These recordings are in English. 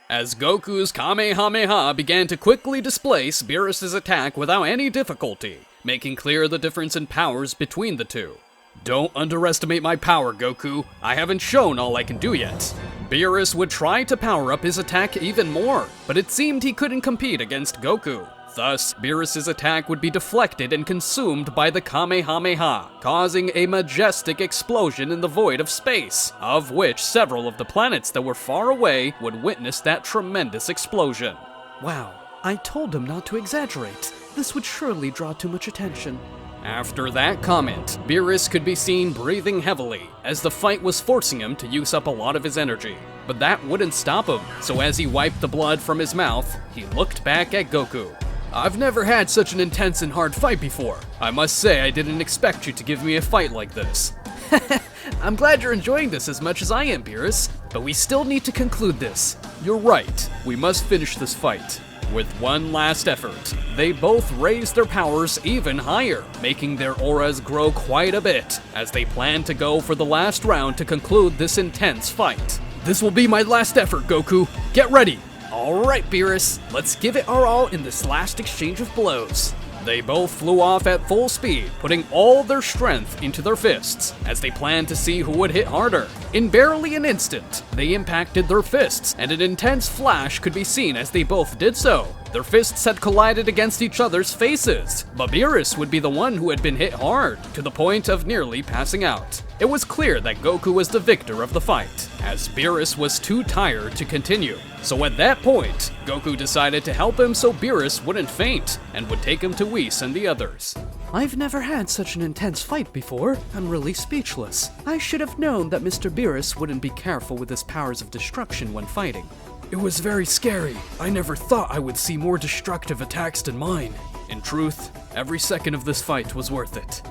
as Goku's Kamehameha began to quickly displace Beerus' attack without any difficulty, making clear the difference in powers between the two. Don't underestimate my power, Goku. I haven't shown all I can do yet. Beerus would try to power up his attack even more, but it seemed he couldn't compete against Goku. Thus, Beerus' attack would be deflected and consumed by the Kamehameha, causing a majestic explosion in the void of space, of which several of the planets that were far away would witness that tremendous explosion. Wow, I told him not to exaggerate. This would surely draw too much attention. After that comment, Beerus could be seen breathing heavily, as the fight was forcing him to use up a lot of his energy. But that wouldn't stop him, so as he wiped the blood from his mouth, he looked back at Goku. I've never had such an intense and hard fight before. I must say I didn't expect you to give me a fight like this. I'm glad you're enjoying this as much as I am, Beerus, but we still need to conclude this. You're right, we must finish this fight. With one last effort, they both raised their powers even higher, making their auras grow quite a bit, as they plan to go for the last round to conclude this intense fight. This will be my last effort, Goku. Get ready! Alright, Beerus, let's give it our all in this last exchange of blows. They both flew off at full speed, putting all their strength into their fists, as they planned to see who would hit harder. In barely an instant, they impacted their fists, and an intense flash could be seen as they both did so. Their fists had collided against each other's faces, but Beerus would be the one who had been hit hard, to the point of nearly passing out. It was clear that Goku was the victor of the fight, as Beerus was too tired to continue. So at that point, Goku decided to help him so Beerus wouldn't faint, and would take him to Whis and the others. I've never had such an intense fight before. I'm really speechless. I should have known that Mr. Beerus wouldn't be careful with his powers of destruction when fighting. It was very scary. I never thought I would see more destructive attacks than mine. In truth, every second of this fight was worth it.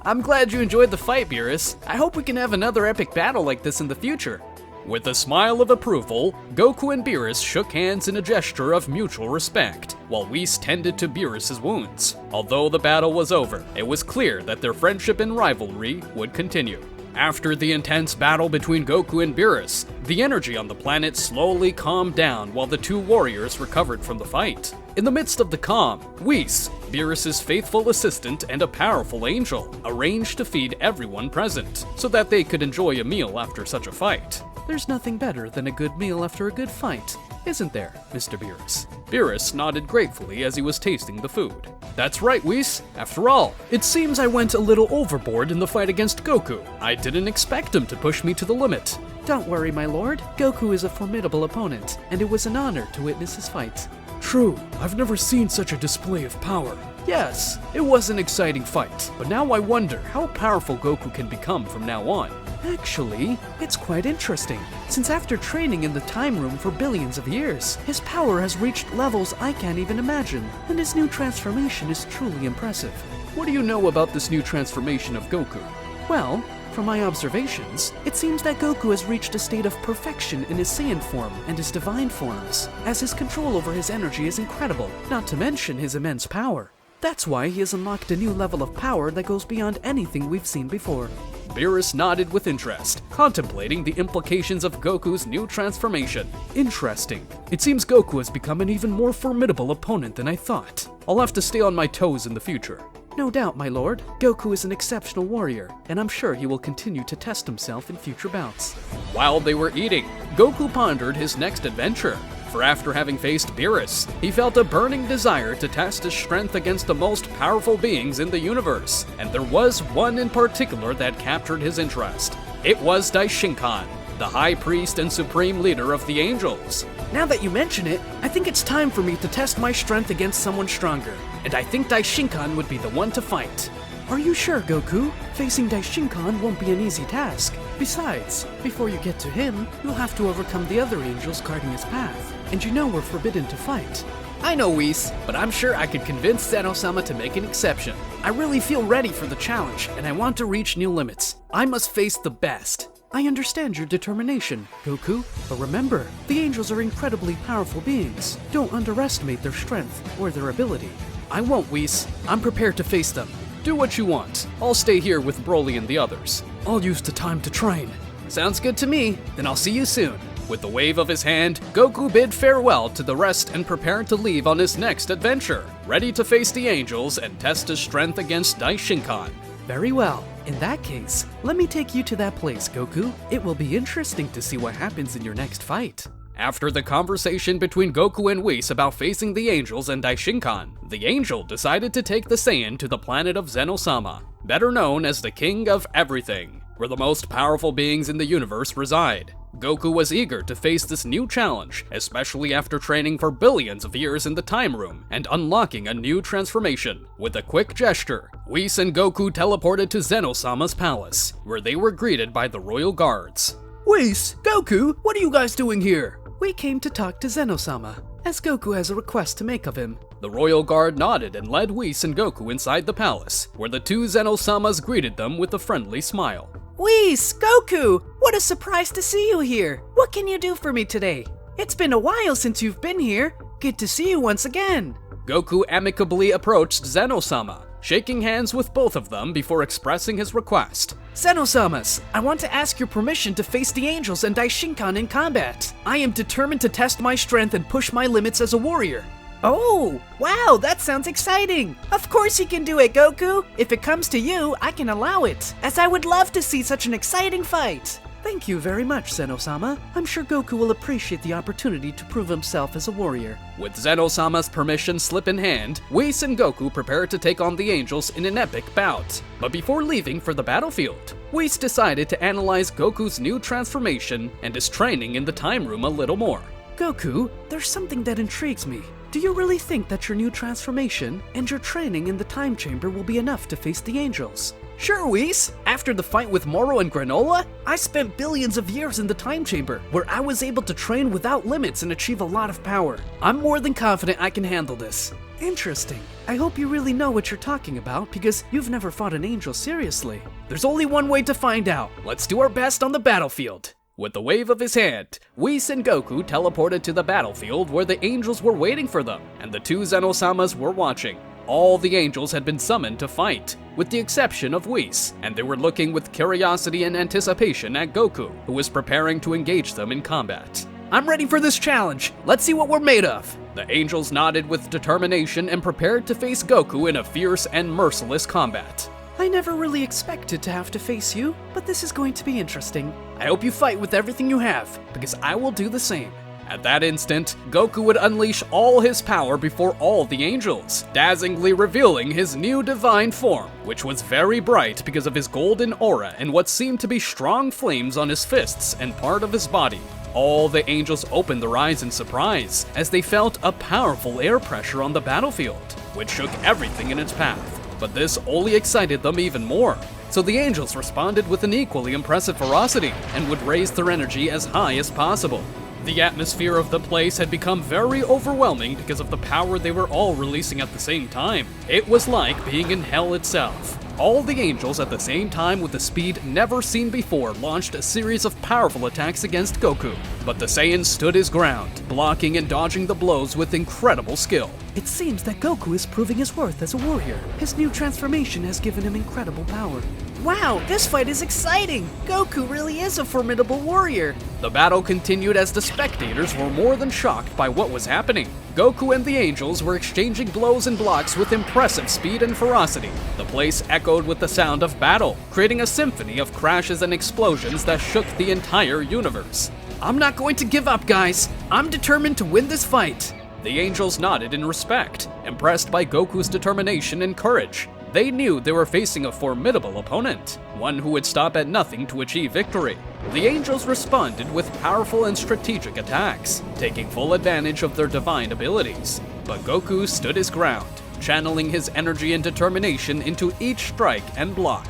I'm glad you enjoyed the fight, Beerus. I hope we can have another epic battle like this in the future. With a smile of approval, Goku and Beerus shook hands in a gesture of mutual respect, while Whis tended to Beerus' wounds. Although the battle was over, it was clear that their friendship and rivalry would continue. After the intense battle between Goku and Beerus, the energy on the planet slowly calmed down while the two warriors recovered from the fight. In the midst of the calm, Whis, Beerus' faithful assistant and a powerful angel, arranged to feed everyone present, so that they could enjoy a meal after such a fight. There's nothing better than a good meal after a good fight, isn't there, Mr. Beerus? Beerus nodded gratefully as he was tasting the food. That's right, Whis. After all, it seems I went a little overboard in the fight against Goku. I didn't expect him to push me to the limit. Don't worry, my lord. Goku is a formidable opponent, and it was an honor to witness his fight. True, I've never seen such a display of power. Yes, it was an exciting fight, but now I wonder how powerful Goku can become from now on. Actually, it's quite interesting, since after training in the time room for billions of years, his power has reached levels I can't even imagine, and his new transformation is truly impressive. What do you know about this new transformation of Goku? Well, from my observations, it seems that Goku has reached a state of perfection in his Saiyan form and his divine forms, as his control over his energy is incredible, not to mention his immense power. That's why he has unlocked a new level of power that goes beyond anything we've seen before. Beerus nodded with interest, contemplating the implications of Goku's new transformation. Interesting. It seems Goku has become an even more formidable opponent than I thought. I'll have to stay on my toes in the future. No doubt, my lord. Goku is an exceptional warrior, and I'm sure he will continue to test himself in future bouts. While they were eating, Goku pondered his next adventure. For after having faced Beerus, he felt a burning desire to test his strength against the most powerful beings in the universe, and there was one in particular that captured his interest. It was Daishinkan, the High Priest and Supreme Leader of the Angels. Now that you mention it, I think it's time for me to test my strength against someone stronger, and I think Daishinkan would be the one to fight. Are you sure, Goku? Facing Daishinkan won't be an easy task. Besides, before you get to him, you'll have to overcome the other angels guarding his path, and you know we're forbidden to fight. I know, Whis, but I'm sure I could convince Zeno-sama to make an exception. I really feel ready for the challenge, and I want to reach new limits. I must face the best. I understand your determination, Goku, but remember, the angels are incredibly powerful beings. Don't underestimate their strength or their ability. I won't, Whis. I'm prepared to face them. Do what you want. I'll stay here with Broly and the others. I'll use the time to train. Sounds good to me. Then I'll see you soon. With the wave of his hand, Goku bid farewell to the rest and prepared to leave on his next adventure, ready to face the angels and test his strength against Daishinkan. Very well. In that case, let me take you to that place, Goku. It will be interesting to see what happens in your next fight. After the conversation between Goku and Whis about facing the angels and Daishinkan, the angel decided to take the Saiyan to the planet of Zeno-sama, better known as the King of Everything, where the most powerful beings in the universe reside. Goku was eager to face this new challenge, especially after training for billions of years in the Time Room and unlocking a new transformation. With a quick gesture, Whis and Goku teleported to Zeno-sama's palace, where they were greeted by the royal guards. Whis, Goku, what are you guys doing here? We came to talk to Zeno-sama, as Goku has a request to make of him. The royal guard nodded and led Whis and Goku inside the palace, where the two Zeno-samas greeted them with a friendly smile. Whis, Goku, what a surprise to see you here. What can you do for me today? It's been a while since you've been here. Good to see you once again. Goku amicably approached Zeno-sama, shaking hands with both of them before expressing his request. Zeno-samas, I want to ask your permission to face the angels and Daishinkan in combat. I am determined to test my strength and push my limits as a warrior. Oh, wow, that sounds exciting. Of course you can do it, Goku. If it comes to you, I can allow it, as I would love to see such an exciting fight. Thank you very much, Zeno-sama. I'm sure Goku will appreciate the opportunity to prove himself as a warrior. With Zeno-sama's permission slip in hand, Whis and Goku prepared to take on the angels in an epic bout. But before leaving for the battlefield, Whis decided to analyze Goku's new transformation and his training in the Time Room a little more. Goku, there's something that intrigues me. Do you really think that your new transformation and your training in the time chamber will be enough to face the angels? Sure, Whis. After the fight with Moro and Granola, I spent billions of years in the time chamber, where I was able to train without limits and achieve a lot of power. I'm more than confident I can handle this. Interesting. I hope you really know what you're talking about, because you've never fought an angel seriously. There's only one way to find out. Let's do our best on the battlefield. With the wave of his hand, Whis and Goku teleported to the battlefield where the angels were waiting for them, and the two Zeno-samas were watching. All the angels had been summoned to fight, with the exception of Whis, and they were looking with curiosity and anticipation at Goku, who was preparing to engage them in combat. I'm ready for this challenge. Let's see what we're made of. The angels nodded with determination and prepared to face Goku in a fierce and merciless combat. I never really expected to have to face you, but this is going to be interesting. I hope you fight with everything you have, because I will do the same. At that instant, Goku would unleash all his power before all the angels, dazzlingly revealing his new divine form, which was very bright because of his golden aura and what seemed to be strong flames on his fists and part of his body. All the angels opened their eyes in surprise as they felt a powerful air pressure on the battlefield, which shook everything in its path. But this only excited them even more. So the angels responded with an equally impressive ferocity and would raise their energy as high as possible. The atmosphere of the place had become very overwhelming because of the power they were all releasing at the same time. It was like being in hell itself. All the angels at the same time with a speed never seen before launched a series of powerful attacks against Goku. But the Saiyan stood his ground, blocking and dodging the blows with incredible skill. It seems that Goku is proving his worth as a warrior. His new transformation has given him incredible power. Wow, this fight is exciting! Goku really is a formidable warrior! The battle continued as the spectators were more than shocked by what was happening. Goku and the angels were exchanging blows and blocks with impressive speed and ferocity. The place echoed with the sound of battle, creating a symphony of crashes and explosions that shook the entire universe. I'm not going to give up, guys! I'm determined to win this fight! The angels nodded in respect, impressed by Goku's determination and courage. They knew they were facing a formidable opponent, one who would stop at nothing to achieve victory. The angels responded with powerful and strategic attacks, taking full advantage of their divine abilities. But Goku stood his ground, channeling his energy and determination into each strike and block.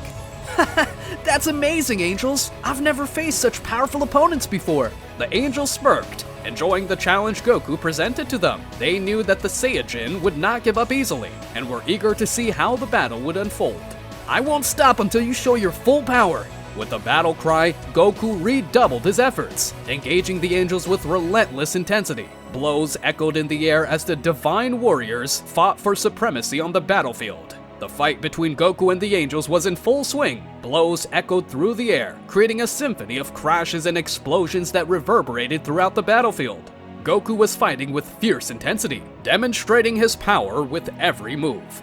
That's amazing, angels! I've never faced such powerful opponents before! The angels smirked, enjoying the challenge Goku presented to them. They knew that the Saiyajin would not give up easily, and were eager to see how the battle would unfold. I won't stop until you show your full power! With the battle cry, Goku redoubled his efforts, engaging the angels with relentless intensity. Blows echoed in the air as the divine warriors fought for supremacy on the battlefield. The fight between Goku and the angels was in full swing. Blows echoed through the air, creating a symphony of crashes and explosions that reverberated throughout the battlefield. Goku was fighting with fierce intensity, demonstrating his power with every move.